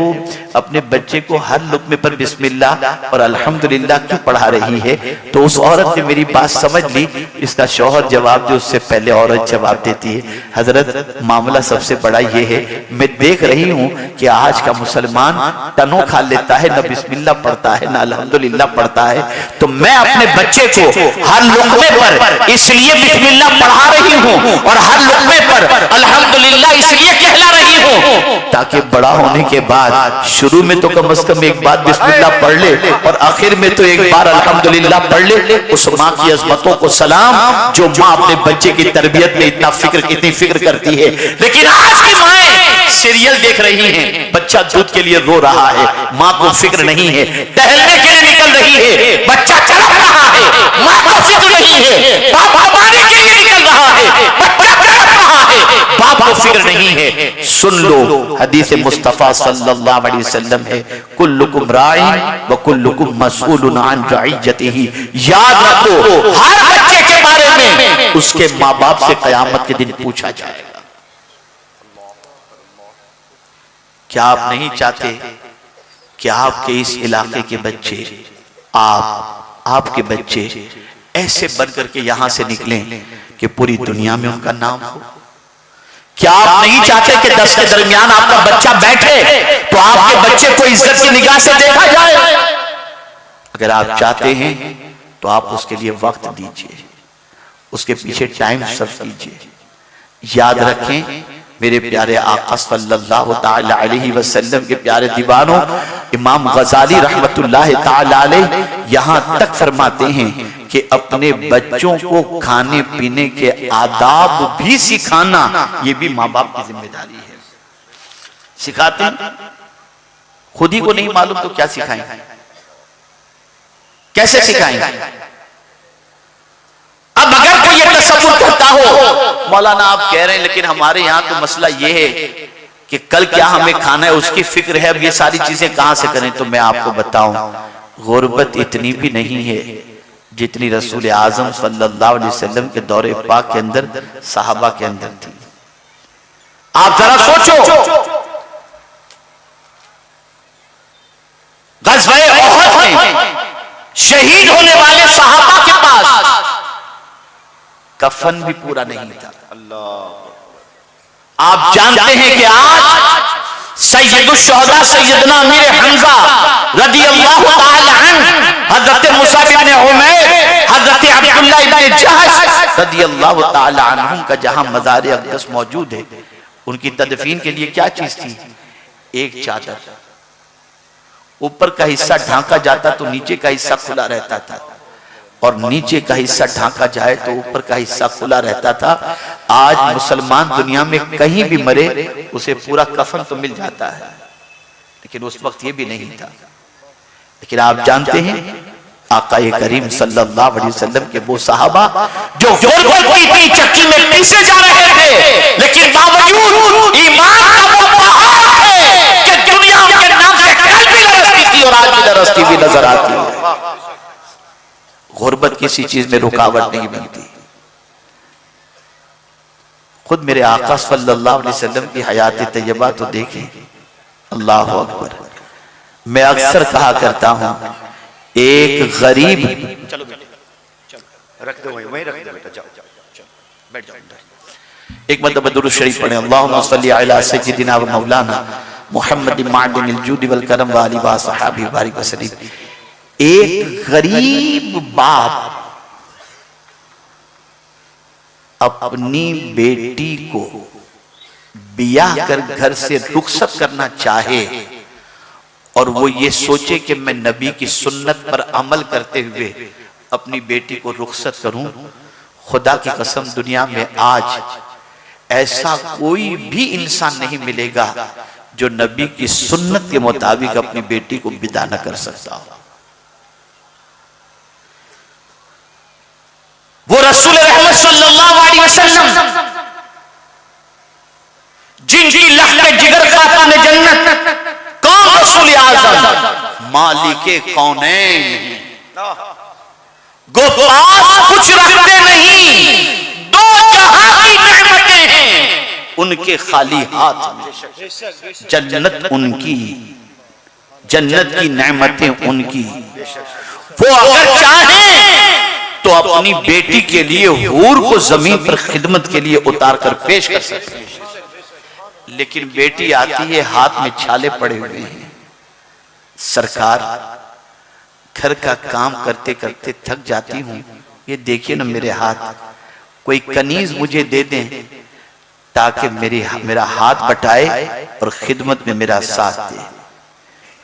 अपने बच्चे को हर लुक्मे पर बिस्मिल्लाह और अल्हम्दुलिल्लाह क्यों पढ़ा रही है। तो उस औरत ने मेरी बात समझ ली। इसका शौहर जवाब दे, उससे पहले औरत जवाब देती है, हजरत मामला सबसे बड़ा ये है, मैं देख रही हूँ कि आज का मुसलमान टनों खा लेता है, ना बिस्मिल्लाह पढ़ता है ना अल्हम्दुलिल्लाह पढ़ता है। तो मैं अपने बच्चे को हर लुक्मे पर इसलिए बिस्मिल्लाह पढ़ा रही हूँ और हर लुक्मे पर अल्हम्दुलिल्लाह इसलिए कहला रही हूँ ताकि बड़ा होने के बाद शुरू में तो कम से कम एक बार बिस्मिल्लाह पढ़ ले और आखिर में तो एक बार अल्हम्दुलिल्लाह पढ़ ले। उस माँ की अजमतों को सलाम जो माँ अपने बच्चे की तरबियत में इतनी फिक्र करती है। लेकिन आज की माएं सीरियल देख रही हैं, बच्चा दूध के लिए रो रहा है, माँ को फिक्र नहीं है, टहलने के लिए निकल रही है, बच्चा तड़प रहा है, माँ को फिक्र नहीं है, बाप कमाने के लिए निकल रहा है, बच्चा तड़प रहा है, बाप को फिक्र नहीं है। सुन लो, हदीस मुस्तफा सल्लल्लाहु अलैहि वसल्लम है, कुल्लुकुम राइन व कुल्लुकुम मसऊलुन अन रइयतिही। याद रखो, हर बच्चे के बारे में उसके माँ बाप से क़यामत के दिन पूछा जाएगा। क्या आप नहीं चाहते कि आपके इस इलाके के बच्चे, आपके बच्चे ऐसे बन करके यहां से निकलें कि पूरी दुनिया में उनका नाम हो? क्या आप नहीं चाहते कि 10 के दरमियान आपका बच्चा बैठे तो आपके बच्चे को इज्जत की निगाह से देखा जाए? अगर आप चाहते हैं तो आप उसके लिए वक्त दीजिए, उसके पीछे टाइम सर्व कीजिए। याद रखें मेरे प्यारे आका सल्लल्लाहु ताला अलैहि वसल्लम के प्यारे दीवानों, इमाम गजाली रहमतुल्लाह ताला अलैह यहां तक फरमाते हैं कि अपने बच्चों को खाने पीने के आदाब भी सिखाना ये भी माँ बाप की जिम्मेदारी है। सिखाते हैं, खुद ही को नहीं मालूम तो क्या सिखाएंगे, कैसे सिखाएंगे? अब अगर कोई ये तसव्वुर करता हो, मौलाना आप कह रहे हैं लेकिन हमारे यहाँ तो मसला ये है कि कल क्या हमें खाना है उसकी फिक्र है, अब ये सारी चीजें कहां से करें? तो मैं आपको बताऊं, गुर्बत इतनी भी नहीं है जितनी रसूल आजम सल्लल्लाहु अलैहि वसल्लम के दौरे पाक के अंदर सहाबा के अंदर थी। आप जरा सोचो, ग़ज़वे उहद में शहीद होने वाले सहाबा के पास कफन भी पूरा नहीं था। अल्लाह, आप जानते हैं कि आज सैयदुश शुहदा सैयदना अमीर हमजा रदियल्लाहु ताला अन्हु, हजरत मुसअब इब्न उमैर, हजरत अब्दुल्लाह इब्न जहश रदियल्लाहु ताला अन्हुम का जहां मज़ार अक़दस मौजूद है, उनकी तदफीन के लिए क्या चीज थी? एक चादर। ऊपर का हिस्सा ढांका जाता तो नीचे का हिस्सा खुला रहता था, और नीचे का हिस्सा ढांका जाए तो ऊपर का हिस्सा खुला रहता था। आज मुसलमान दुनिया में कहीं भी मरे उसे पूरा कफन तो मिल जाता है, लेकिन उस वक्त ये भी नहीं था। लेकिन आप जानते हैं आका करीम सल्लल्लाहु अलैहि वसल्लम के वो सहाबा जो गुर्बत की इतनी चक्की में पीसे जा रहे थे, लेकिन बावजूद ईमान का वो पहाड़ थे कि दुनिया के नाम से कल भी लरजती थी और आज भी लरजती भी नजर आती है। गुर्बत किसी चीज में रुकावट नहीं बनती। खुद मेरे आका सल्लल्लाहु अलैहि वसल्लम की हयात तैयबा तो देखें, अल्लाह अकबर। मैं अक्सर कहा करता हूं, एक गरीब, चलो रख दो वहीं रख दो बेटा, जाओ बैठ जाओ। एक मतलब दुरूद शरीफ पढ़ें, अल्लाहुम्मा सल्ली अला सय्यिदिना व मौलाना मुहम्मद मादिनिल जुद वल करम व आलि व सहाबी बारिक वसल्लम। एक गरीब बाप अपनी बेटी को ब्याह कर घर से रुखसत करना चाहे और वो ये सोचे कि मैं नबी की सुन्नत पर अमल करते हुए अपनी बेटी को रुखसत करूं, खुदा की कसम दुनिया में आज ऐसा कोई भी इंसान नहीं मिलेगा जो नबी की सुन्नत के मुताबिक अपनी बेटी को विदा न कर सकता हो। वो रसूल रहमत सल्लल्लाहु अलैहि वसल्लम जिनकी लहके जिगर खातून जन्नत, कौन रसूल आज़म? मालिके कौनैन, गोपास कुछ रखते नहीं, दो जहां की नेमतें हैं, उनके खाली हाथ में, जन्नत उनकी, जन्नत की नेमतें उनकी। वो अगर चाहें तो अपनी बेटी के लिए हूर को जमीन पर खिदमत के लिए उतार कर पेश कर सकते हैं, लेकिन बेटी आती है हाथ में छाले पड़े हुए हैं। सरकार, घर का काम करते करते थक जाती हूं, ये देखिए ना मेरे हाथ, कोई कनीज मुझे दे दें ताकि मेरा हाथ बटाए और खिदमत में मेरा साथ दे।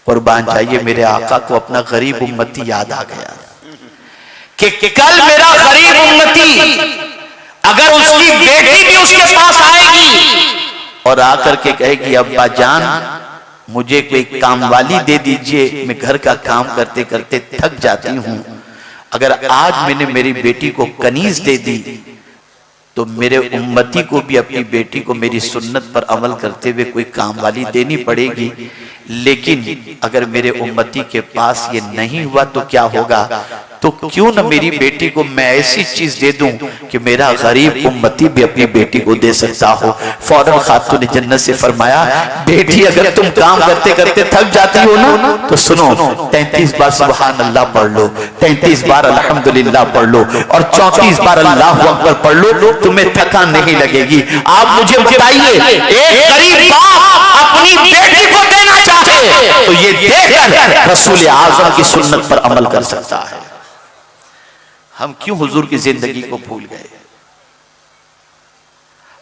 कुर्बान जाइए, मेरे आका को अपना गरीब उम्मती याद आ गया कि कल मेरा गरीब उम्मती अगर उसकी बेटी भी उसके पास आएगी और आकर के कहेगी अब्बा जान मुझे कोई काम वाली दे दीजिए, मैं घर का काम करते करते थक जाती हूं, अगर आज मैंने मेरी बेटी को कनीज दे दी तो मेरे उम्मती को भी अपनी बेटी को मेरी सुन्नत पर अमल करते हुए कोई काम वाली देनी पड़ेगी। लेकिन अगर मेरे उम्मती के पास ये नहीं हुआ तो क्या होगा? तो क्यों न मेरी बेटी को मैं ऐसी चीज दे दूं कि मेरा गरीब उम्मती भी अपनी बेटी को दे सकता हो। फौरन खातून जन्नत से फरमाया, बेटी अगर तुम काम करते करते थक जाती हो ना तो सुनो, 33 बार सुभान अल्लाह पढ़ लो, 33 बार अल्हम्दुलिल्लाह पढ़ लो और 34 बार अल्लाहु अकबर पढ़ लो, तुम्हें थकान नहीं लगेगी। आप मुझे बताइए, एक गरीब बाप अपनी बेटी को देना चाहे तो ये देकर रसूल आज़म की सुन्नत पर अमल कर सकता है। हम क्यों हुजूर की जिंदगी को भूल गए?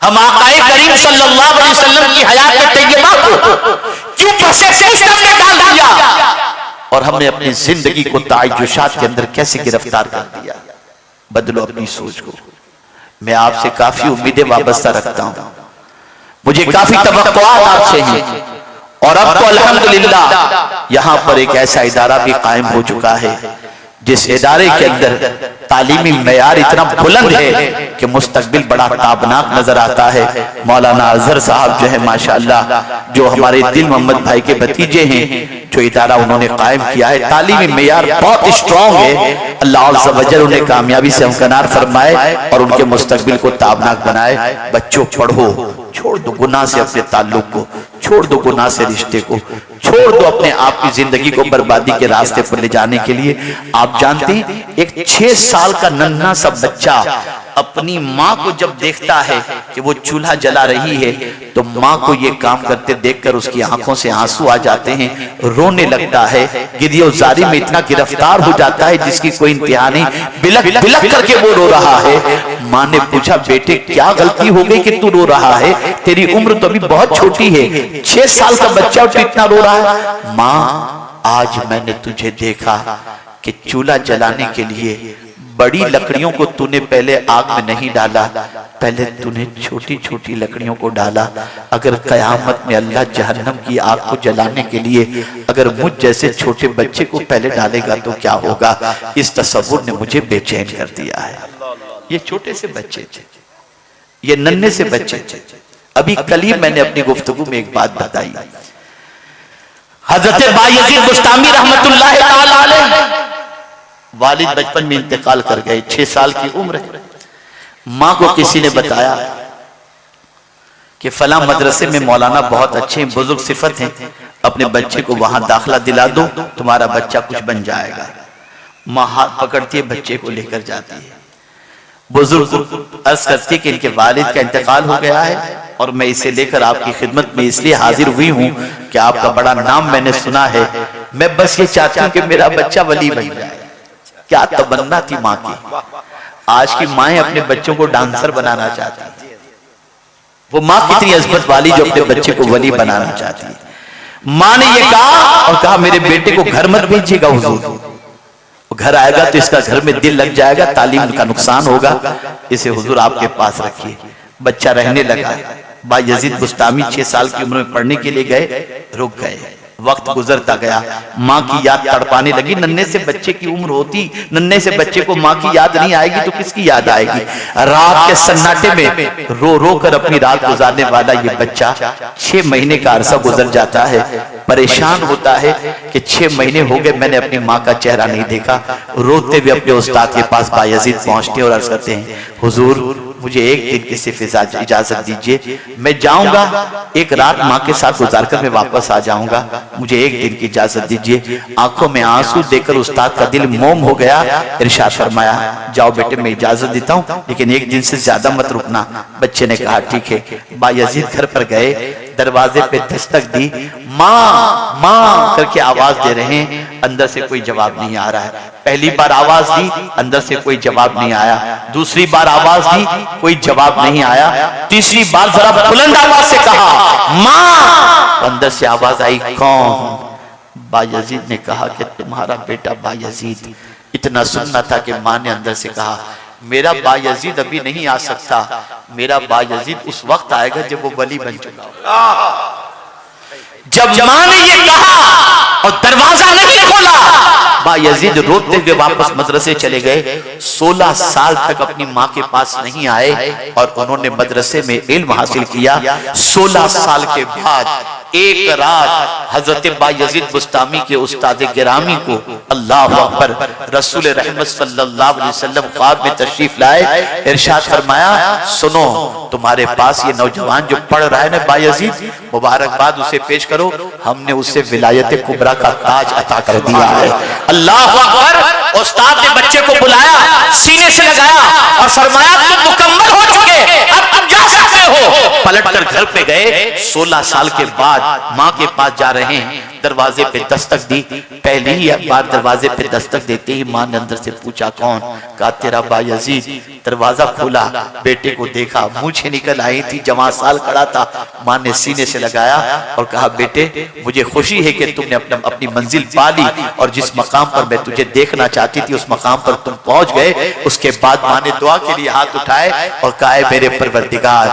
हम आक़ाए करीम सल्लल्लाहु अलैहि वसल्लम की हयात तैयबा को क्यों पसे सिस्टम में डाल दिया और हमने अपनी जिंदगी को ताजुशात के अंदर कैसे गिरफ्तार कर दिया? बदलो अपनी सोच को। मैं आपसे काफी उम्मीदें वाबस्ता रखता हूं, मुझे काफी तवक्कुआत आपसे हैं और अब तो अल्हम्दुलिल्लाह यहां पर एक ऐसा इदारा भी कायम हो चुका है जिस इदारे के अंदर तालीमी मयार इतना बुलंद है कि मुस्तकबिल बड़ा ताबनाक नजर आता है। मौलाना अजहर साहब जो है माशाअल्लाह, जो हमारे दिल मोहम्मद भाई के भतीजे हैं, जो इदारा उन्होंने कायम किया है, तालीमी मयार बहुत स्ट्रॉन्ग है। अल्लाह अज़्ज़ व जल उन्हें कामयाबी से हमकनार फरमाए और उनके मुस्तकबिल को ताबनाक बनाए। बच्चों पढ़ो, छोड़ दो गुनाह से अपने ताल्लुक को, छोड़ दो गुनाह से रिश्ते को, छोड़ दो अपने आप की जिंदगी को बर्बादी के रास्ते पर ले जाने के लिए। आप जानते हैं, एक 6 साल का नन्हा सा बच्चा अपनी माँ को जब देखता है कि वो चूल्हा जला रही है तो माँ को ये काम करते देखकर उसकी आंखों से आंसू आ जाते हैं, रोने लगता है, गिरियोजारी में इतना गिरफ्तार हो जाता है जिसकी कोई इंतहा नहीं, बिलख बिलख करके वो रो रहा है। माँ ने पूछा, बेटे क्या गलती हो गई कि तू रो रहा है? तेरी उम्र तो अभी बहुत छोटी है, 6 साल का बच्चा तो इतना रो रहा है। माँ, आज मैंने तुझे देखा कि चूल्हा जलाने के लिए बड़ी लकड़ियों को तूने पहले आग में नहीं डाला, पहले तूने छोटी छोटी लकड़ियों को डाला। अगर कयामत में अल्लाह जहन्नम की आग को जलाने के लिए अगर मुझ जैसे छोटे बच्चे को पहले डालेगा तो क्या होगा? इस तसव्वुर ने मुझे बेचैन कर दिया है। ये छोटे से बच्चे थे, ये नन्हे से बच्चे थे। अभी कल ही मैंने अपनी गुफ्तगू में एक बात बताई, हजरत बायजीद बुस्तामी रहमतुल्लाह ताला अलैह वालिद बचपन में इंतकाल कर गए, 6 साल की उम्र है। माँ को किसी ने बताया कि फला मदरसे में मौलाना बहुत अच्छे हैं, बुजुर्ग सिफत हैं, अपने बच्चे को वहां दाखिला दिला दो, तुम्हारा बच्चा कुछ बन जाएगा। माँ हाथ पकड़ती है, बच्चे को लेकर जाती है। बुजुर्ग अर्ज करती है कि इनके वालिद का इंतकाल हो गया है और मैं इसे लेकर आपकी खिदमत में इसलिए हाजिर हुई हूँ कि आपका बड़ा नाम मैंने सुना है, मैं बस ये चाहती हूँ कि मेरा बच्चा वली बन जाए। क्या तमन्ना थी माँ की। आज की माएं अपने बच्चों को डांसर बनाना चाहती है, वो माँ कितनी अज़मत वाली जो अपने बच्चे को वली बनाना चाहती है। माँ ने ये कहा और कहा, मेरे बेटे को घर मत भेजिएगा हुजूर, घर आएगा तो इसका घर में दिल लग जाएगा, तालीम का नुकसान होगा, इसे हुजूर आपके पास रखिए। बच्चा रहने लगा। बायजीद बुस्तामी 6 साल की उम्र में पढ़ने के लिए गए, रुक गए। वक्त गुजरता गया, माँ की याद तड़पाने लगी। नन्हे से बच्चे की उम्र होती, नन्हे से बच्चे को माँ की याद नहीं आएगी तो किसकी याद आएगी? रात के सन्नाटे में रो रो कर अपनी रात गुजारने वाला ये बच्चा 6 महीने का अरसा गुजर जाता है। परेशान होता है कि 6 महीने हो गए मैंने अपनी माँ का चेहरा नहीं देखा। रोते हुए अपने उस्ताद के पास बायजीद पहुंचते और अर्ज करते हैं, हुजूर मुझे एक दिन की सिर्फ इजाजत दीजिए, मैं जाऊंगा, एक रात माँ के साथ गुजार कर मैं वापस आ जाऊंगा, मुझे एक दिन की इजाजत दीजिए। आंखों में आंसू देकर उस्ताद का दिल मोम हो गया। इरशाद फरमाया, जाओ बेटे मैं इजाजत देता हूँ, लेकिन एक दिन से ज्यादा मत रुकना। बच्चे ने कहा ठीक है। बायजीद घर पर गए, दरवाजे पे दस्तक दी, माँ माँ करके आवाज दे रहे हैं, अंदर से कोई जवाब नहीं आ रहा है। पहली बार आवाज दी, अंदर से कोई जवाब नहीं आया। दूसरी बार आवाज दी, कोई जवाब नहीं आया। तीसरी बार जरा बुलंद आवाज से कहा, माँ। अंदर से आवाज आई, कौन? बायजीद ने कहा कि तुम्हारा बेटा बायजीद। इतना सुनना था कि माँ ने अंदर से कहा, मेरा बायजीद अभी नहीं आ सकता, मेरा बायजीद उस वक्त आएगा जब वो वली बन चुका होगा। जब माँ ने ये कहा और दरवाजा नहीं खोला, बायजीद रोते हुए वापस मदरसे चले गए। 16 साल तक अपनी माँ के पास नहीं आए और उन्होंने मदरसे में इल्म हासिल किया। 16 साल के बाद एक रात हजरत बायजीद बुस्तामी के उस्ताद गिरामी को अल्लाह अकबर रसूल रहमत सल्लल्लाहु अलैहि वसल्लम ख्वाब में तशरीफ लाए। इरशाद फरमाया, सुनो, तुम्हारे पास ये नौजवान जो पढ़ रहा है ना बायजीद, मुबारकबाद उसे पेश करो, हमने उसे विलायत कुबरा का ताज अता कर दिया है। अल्लाह अकबर। उस्ताद ने बच्चे को बुलाया, सीने से लगाया और फरमाया, तुम मुकम्मल हो चुके, अब तुम जा सकते हो। पलटकर घर पे गए। 16 साल के बाद माँ के पास जा रहे हैं, दरवाजे पे दस्तक दी। पहली ही बार दरवाजे पे दस्तक देते ही माँ ने अंदर से पूछा, कौन? कहा, तेरा बायजीद। दरवाजा खोला, बेटे को देखा, मूछें निकल आई थी, जवां साल खड़ा था। माँ ने सीने से लगाया और कहा, बेटे मुझे खुशी है कि तुमने अपनी मंजिल पा ली और जिस मकाम पर मैं तुझे देखना चाहती थी उस मकाम पर तुम पहुंच गए। उसके बाद माँ ने दुआ के लिए हाथ उठाए और कहा, मेरे परवरदिगार,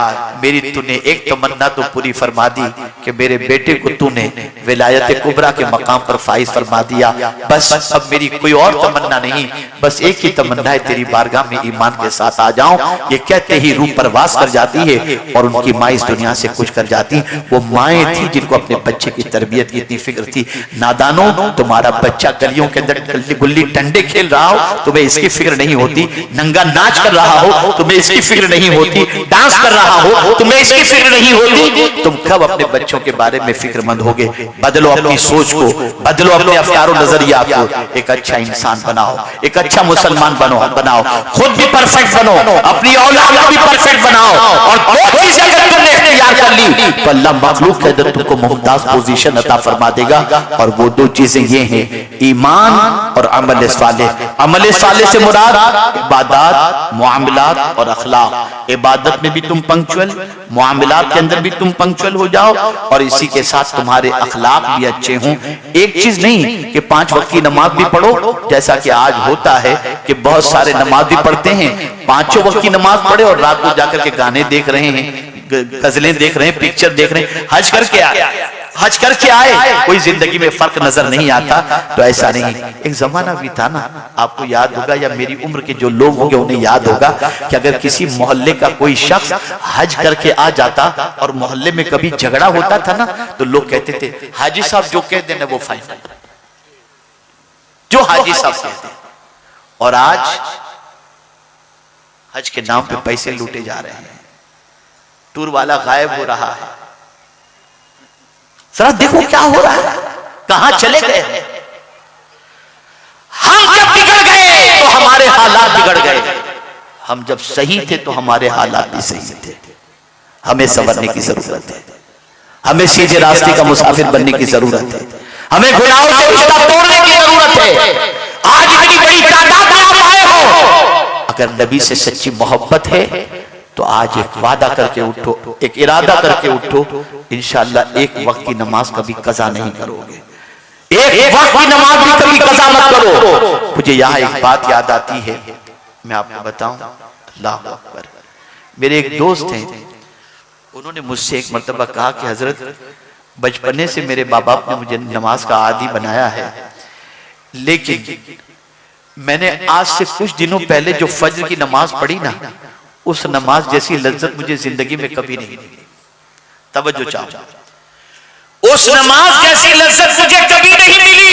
मेरी तूने एक तमन्ना तो पूरी फरमा दी कि मेरे बेटे को तूने विलायत कुबरा के मकाम पर फाइज फरमा दिया। बस अब मेरी कोई और तमन्ना नहीं, बस एक ही तमन्ना है, तेरी बारगाह में ईमान के साथ आ जाऊं। ये कहते ही रूह परवास कर जाती है और उनकी माँ इस दुनिया से कुछ कर जाती। वो माएँ थी जिनको अपने बच्चे की तरबियत की इतनी फिक्र थी। नादानो, तुम्हारा बच्चा गलियों के अंदर गुल्ली डंडे खेल रहा हो, तुम्हें इसकी फिक्र नहीं होती। नंगा नाच कर रहा हो, तुम्हें इसकी फिक्र नहीं होती। डांस कर रहा हो, तुम्हें इसकी फिक्र नहीं होती। तुम कब अपने बच्चों के बारे में फिक्रमंद होगे? बदलो अपनी सोच को, बदलो अपने अफकार और नजरिया को। एक अच्छा इंसान बनाओ, एक अच्छा मुसलमान बनाओ, खुद भी परफेक्ट बनो, अपनी औलाद को भी परफेक्ट बनाओ। और दो चीजें अगर तुमने इख्तियार कर ली तो अल्लाह मखलूक के अंदर तुमको मुमताज पोजीशन अता फरमा देगा। और वो दो चीजें ये हैं, ईमान और अमल सालेह। अमल सालेह से मुराद इबादत, मुआमलात और अखलाक। इबादत में भी तुम पंक्चुअल, मुआमलात के अंदर भी तुम पंक्चुअल हो जाओ और इसी के साथ तुम्हारे अखलाक भी अच्छे हों। एक चीज नहीं कि 5 वक्त की नमाज भी पढ़ो, जैसा कि आज होता है कि बहुत सारे नमाज भी पढ़ते हैं, 5 वक्त की नमाज पढ़े और रात को जाकर के गाने देख रहे हैं, गजलें देख रहे हैं, पिक्चर देख रहे हैं। हज करके आए, कोई जिंदगी में फर्क नजर नहीं आता। तो ऐसा नहीं। एक जमाना भी था ना, आपको याद होगा या मेरी उम्र के जो लोग होंगे उन्हें याद होगा कि अगर किसी मोहल्ले का कोई शख्स हज करके आ जाता और मोहल्ले में कभी झगड़ा होता था ना, तो लोग कहते थे, हाजी साहब जो कह देना वो फाइनल, जो हाजी साहब कहते हैं। और आज हज के नाम पे पैसे लूटे जा रहे हैं, टूर वाला गायब हो रहा है। जरा देखो क्या हो रहा है, कहां चले गए। हम जब बिगड़ गए तो हमारे हालात बिगड़ गए, हम जब सही थे तो हमारे हालात भी सही थे। हमें संवरने की जरूरत है, हमें सीधे रास्ते का मुसाफिर बनने की जरूरत है, हमें गुनाहों से रिश्ता तोड़ने की जरूरत है। आज इतनी बड़ी तादाद में आप आए हो, अगर नबी से सच्ची मोहब्बत है तो आज एक वादा करके उठो, एक इरादा करके उठो, इंशाअल्लाह एक वक्त की नमाज कभी कज़ा नहीं करोगे। एक वक्त की नमाज भी कभी कज़ा मत करो। मुझे यहाँ एक बात याद आती है, मैं आपको बताऊं, अल्लाह अकबर। मेरे एक दोस्त हैं, उन्होंने मुझसे एक मर्तबा कहा कि हजरत, बचपने से मेरे माँ बाप ने मुझे नमाज का आदी बनाया है, लेकिन मैंने आज से कुछ दिनों पहले जो फज्र की नमाज पढ़ी ना, उस नमाज जैसी लज्जत मुझे जिंदगी में कभी नहीं मिली। तवज्जो चाहो, उस नमाज जैसी लज्जत मुझे कभी नहीं मिली।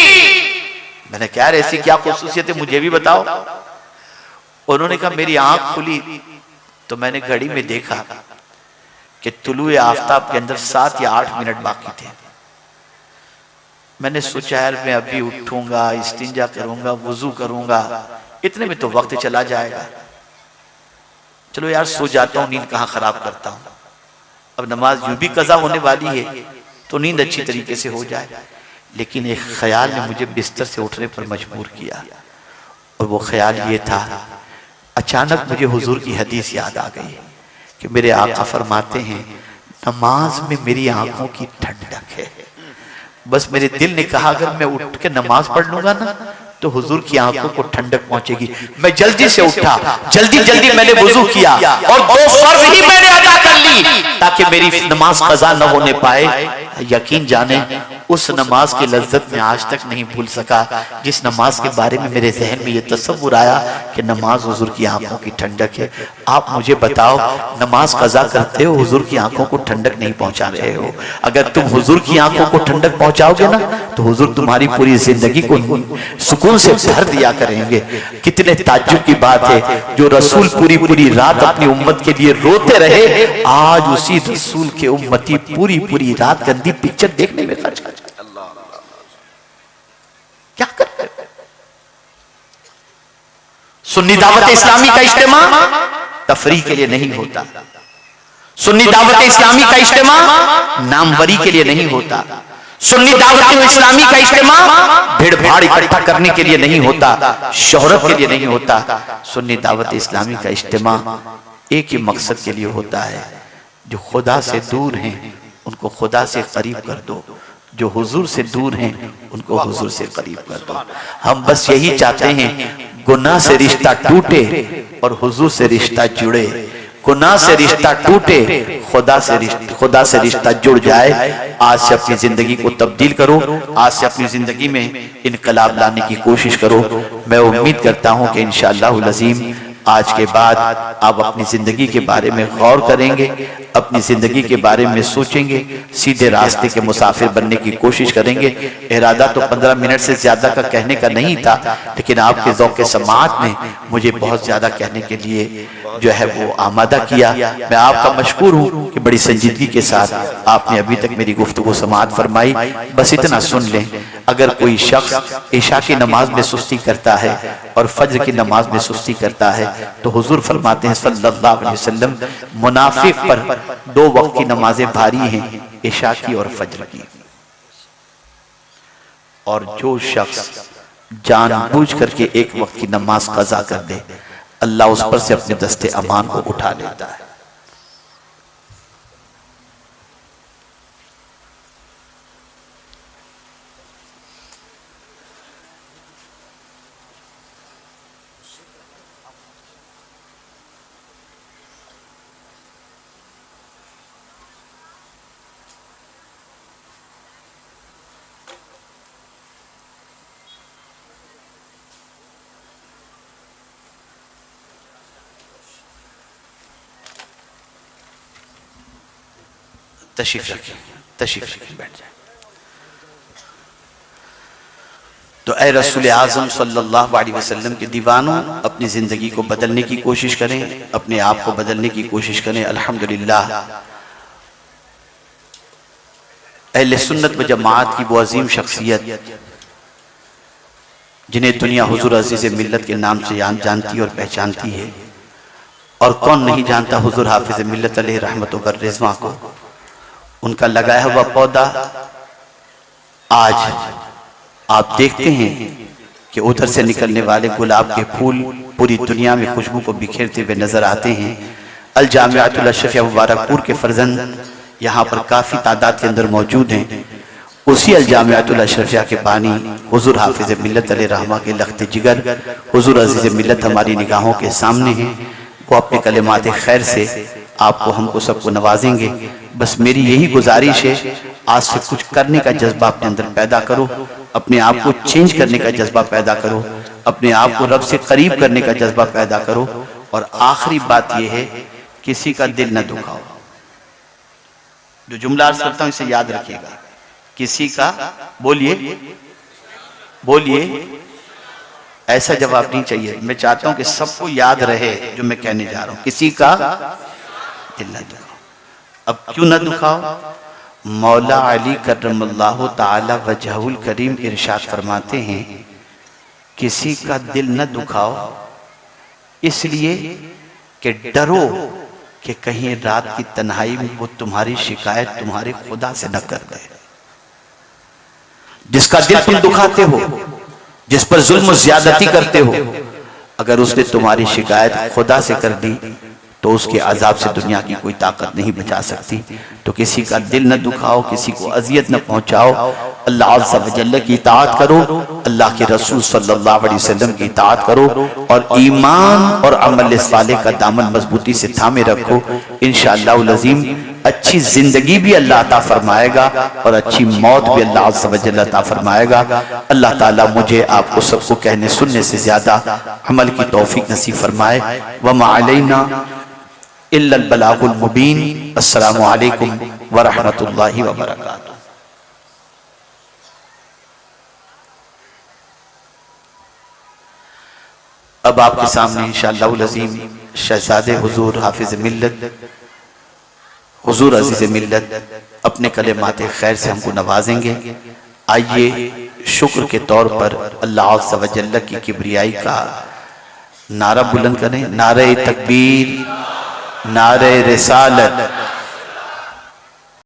मैंने क्या ऐसी क्या खुसूसियत है, मुझे भी बताओ। उन्होंने कहा, मेरी आंख खुली तो मैंने घड़ी में देखा कि तुलुए आफताब के अंदर 7 या 8 मिनट बाकी थे। मैंने सोचा यार मैं अभी उठूंगा, इस्तिंजा करूंगा, वुजू करूंगा, इतने में तो वक्त चला जाएगा। चलो यार सो जाता हूँ, नींद कहाँ खराब करता हूँ। अब नमाज यूं भी कज़ा होने वाली है तो नींद अच्छी तरीके से हो जाए। लेकिन एक ख्याल ने मुझे बिस्तर से उठने पर मजबूर किया, और वो ख्याल ये था, अचानक मुझे हुजूर की हदीस याद आ गई कि मेरे आका फरमाते हैं नमाज में मेरी आंखों की ठंडक है। बस मेरे दिल ने कहा अगर मैं उठ के नमाज पढ़ लूंगा ना तो हुजूर की आंखों को ठंडक पहुंचेगी। मैं जल्दी से उठा, जल्दी जल्दी मैंने वुजू किया और 2 फर्ज ही मैंने अदा कर ली ताकि मेरी नमाज कज़ा न होने पाए। यकीन जाने उस नमाज की लज्जत में आज तक नहीं भूल सका जिस नमाज के बारे में मेरे जहन में ये तसव्वुर आया कि नमाज हुजूर की आंखों की ठंडक है। आप मुझे बताओ, नमाज कज़ा करते हो, हुजूर की आंखों को ठंडक नहीं पहुंचा रहे हो। अगर तुम हुजूर की आंखों को ठंडक पहुंचाओगे ना तो हुजूर तुम्हारी पूरी जिंदगी को सुकून से भर दिया करेंगे। कितने ताज्जुब की बात है, जो रसूल पूरी पूरी रात अपनी उम्मत के लिए रोते रहे, आज उसी रसूल के उम्मती पूरी पूरी रात गंदी पिक्चर देखने में खर्च कर क्या कर रहे हो? सुन्नी दावत इस्लामी का इज्तिमा तफरीह के लिए नहीं होता। सुन्नी दावत इस्लामी का इज्तिमा नामवरी के लिए नहीं होता। सुन्नी दावत इस्लामी का इज्तिमा भीड़ भाड़ इकट्ठा करने के लिए नहीं होता, शोहरत के लिए नहीं होता। सुन्नी दावत इस्लामी का इज्तिमा एक ही मकसद के लिए होता है, जो खुदा से दूर हैं उनको खुदा से करीब कर दो, जो हुजूर से दूर हैं उनको हुजूर से करीब कर दो। हम बस यही चाहते हैं गुनाह से रिश्ता टूटे और हुजूर से रिश्ता जुड़े। गुनाह से रिश्ता टूटे, खुदा से रिश्ता जुड़ जाए। आज से अपनी जिंदगी को तब्दील करो, आज से अपनी जिंदगी में इनकलाब लाने की कोशिश करो। मैं उम्मीद करता हूं कि इंशाअल्लाह अज़ीम आज के बाद आप अपनी जिंदगी के बारे में गौर करेंगे, अपनी जिंदगी के बारे में सोचेंगे, सीधे रास्ते के मुसाफिर बनने की कोशिश करेंगे। इरादा तो 15 मिनट से ज्यादा का कहने का नहीं था, लेकिन आपके ज़ौक़ समाअत ने मुझे बहुत ज्यादा कहने के लिए जो है वो आमादा किया। मैं आपका मशकूर हूँ कि बड़ी संजीदगी के साथ आपने अभी तक मेरी गुफ्तगू समाअत फरमाई। बस इतना सुन लें, अगर कोई शख्स इशा की नमाज में सुस्ती करता है और फज्र की नमाज में सुस्ती करता है तो हुजूर फरमाते हैं सल्लल्लाहु अलैहि वसल्लम, मुनाफिक पर 2 वक्त की नमाजें भारी हैं, इशा की और फज्र की। और जो शख्स जानबूझ करके एक वक्त की नमाज कज़ा कर दे, अल्लाह उस पर से अपने दस्ते अमान को उठा लेता है। तशरीफ रखिए, बैठ जाए। तो ऐ रसूल आज़म सल्लल्लाहु अलैहि वसल्लम के दीवानों, अपनी ज़िंदगी को बदलने की कोशिश करें, अपने आप को बदलने की कोशिश करें। अल्हम्दुलिल्लाह अहले सुन्नत व जमात की वो अजीम शख्सियत जिन्हें दुनिया हुजूर अज़ीज़ मिल्लत के नाम से जानती और पहचानती है, और कौन नहीं जानता हुजूर हाफिज़ मिल्लत अलैहि रहमत व रिज़वान को। उनका लगाया हुआ पौधा आज आप देखते हैं कि उधर से निकलने वाले गुलाब के फूल पूरी दुनिया में खुशबू को बिखेरते हुए नजर आते हैं। अल जामिअतुल अशरफिया मुबारकपुर के फर्जंद यहाँ पर काफ़ी तादाद के अंदर मौजूद हैं। उसी अल जामिअतुल अशरफिया के बानी हुजूर हाफिज़ मिल्लत अलैहि रहमा के लख्त जिगर हुजूर अज़ीज़ मिल्लत हमारी निगाहों के सामने हैं। वो अपने कलिमात खैर से आपको हमको सबको नवाजेंगे। बस मेरी यही गुजारिश है, आज से कुछ करने का जज्बा अपने अंदर पैदा करो, अपने आप को चेंज करने का जज्बा पैदा करो, अपने आप को रब से करीब करने का जज्बा पैदा करो। और आखिरी बात यह है, किसी का दिल न दुखाओ। जो जुमला अर्ज करता हूं इसे याद रखिएगा, किसी का बोलिए ऐसा जवाब नहीं चाहिए। मैं चाहता हूं कि सबको याद रहे जो मैं कहने जा रहा हूं, किसी का दिल न दुखाओ। अब क्यों न दुखाओ? मौला अली करमल्लाहु ताला वजहुल करीम इरशाद फरमाते हैं, किसी का दिल न दुखाओ इसलिए कि डरो कि कहीं रात की तन्हाई में वो तुम्हारी शिकायत तुम्हारे खुदा से न कर दे। जिसका दिल तुम दुखाते हो, जिस पर जुल्म ज्यादती करते हो, अगर उसने तुम्हारी शिकायत खुदा से कर दी तो उसके अजाब से दुनिया की कोई ताकत नहीं बचा सकती। तो किसी का दिल न दुखाओ, किसी को अजियत न पहुंचाओ, अल्लाह अज़्ज़ा व जल्ल की इताअत करो, अल्लाह के रसूल सल्लल्लाहु अलैहि वसल्लम की इताअत करो और ईमान और अमल सालेह का दामन मजबूती से थामे रखो। इंशाअल्लाह अज़ीम अच्छी जिंदगी भी अल्लाह अता फरमाएगा और अच्छी मौत भी अल्लाह अज़्ज़ा व जल्ल अता फरमाएगा। अल्लाह ताला मुझे आपको सबको कहने सुनने से ज्यादा अमल की तौफीक नसीब फरमाए। वमा अलैना इल्लल बलागुल मुबीन। अस्सलामु अलैकुम व रहमतुल्लाहि व बरकातुहू। अब आपके सामने इंशाअल्लाह अज़ीम शहजादे हुजूर हाफिज मिल्लत हुजूर अजीज मिल्लत अपने कलेमाते खैर से हमको नवाजेंगे। आइए शुक्र के तौर पर अल्लाह अज़्ज़ा व जल्ल की किबरियाई का नारा बुलंद करें। नारे तकबीर, नारे रिसालत,